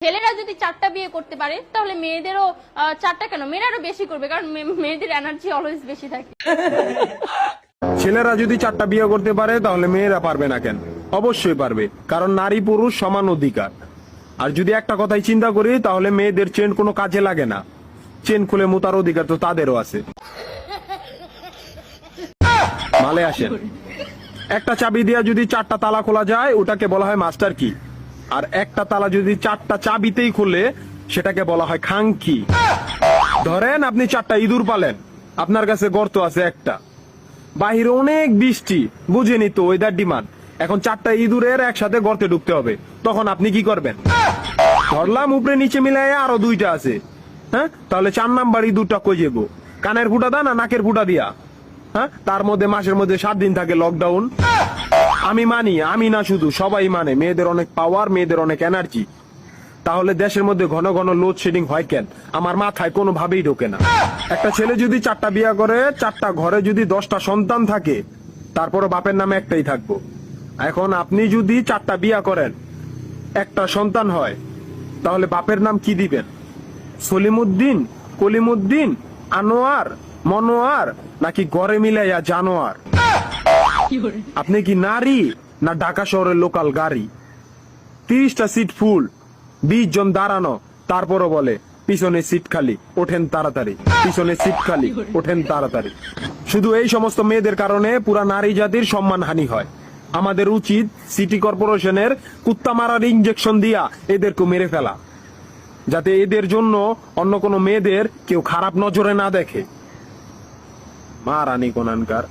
ছেলেরা যদি 4টা বিয়ে করতে পারে তাহলে মেয়েদেরও 4টা কেন, মেয়েরাও বেশি করবে, কারণ মেয়েদের এনার্জি অলওয়েজ বেশি থাকে। ছেলেরা যদি 4টা বিয়ে করতে পারে তাহলে মেয়েরা পারবে না কেন? অবশ্যই পারবে, কারণ নারী পুরুষ সমান অধিকার। আর যদি একটা কথাই চিন্তা করি তাহলে মেয়েদের চেন কোনো কাজে লাগে না, চেন খুলে মুতার অধিকার তো তাদেরও আছে। মালে আসেন, একটা চাবি দিয়া যদি 4টা তালা খোলা যায় ওটাকে বলা হয় মাস্টার কি, আর একটা তালা যদি 4টা চাবিতেই খুলে সেটাকে বলা হয় খাঙ্কি। ধরেন আপনি 4টা ইঁদুর পালেন, আপনার কাছে গর্ত আছে একটা, বাহিরে অনেক বৃষ্টি, বুঝেনি তো ওয়েদার ডিমান্ড, এখন 4টা ইঁদুরের একসাথে গর্তে ঢুকতে হবে, তখন আপনি কি করবেন? ধরলাম উপরে নিচে মিলাই আরো 2টা আছে, হ্যাঁ, তাহলে 4 নাম্বার ইঁদুরটা কই যাবো? কানের ফুটা দা না নাকের ফুটা দিয়া? হ্যাঁ, তার মধ্যে মাসের মধ্যে 7 দিন থাকে লকডাউন। আমি মানি, আমি না শুধু সবাই মানে, মেয়েদের অনেক পাওয়ার, মেয়েদের অনেক এনার্জি। তাহলে দেশের মধ্যে ঘন ঘন লোডশেডিং হয় কেন? আমার মাথায় কোনোভাবেই ঢোকে না। একটা ছেলে যদি 4টা বিয়ে করে, 4টা ঘরে যদি 10টা সন্তান থাকে, তারপরে বাপের নামে একটাই থাকবো। এখন আপনি যদি 4টা বিয়ে করেন, একটা সন্তান হয়, তাহলে বাপের নাম কি দিবেন? সলিমুদ্দিন, কলিমুদ্দিন, আনোয়ার, মনোয়ার, নাকি গড়ে মিলাইয়া জানোয়ার? আপনি কি নারী না ঢাকা শহরের লোকাল গাড়ি? 30টা সিট ফুল, 20 জন দাঁড়ানো, তারপরও বলে পিছনে সিট খালি, ওঠেন তাড়াতাড়ি, পিছনে সিট খালি, ওঠেন তাড়াতাড়ি। শুধু এই সমস্ত মেয়েদের কারণে পুরা নারী জাতির সম্মানহানি হয়। আমাদের উচিত সিটি কর্পোরেশনের কুত্তা মারার ইনজেকশন দিয়া এদেরকে মেরে ফেলা, যাতে এদের জন্য অন্য কোনো মেয়েদের কেউ খারাপ নজরে না দেখে। মা রানী কোনানকার।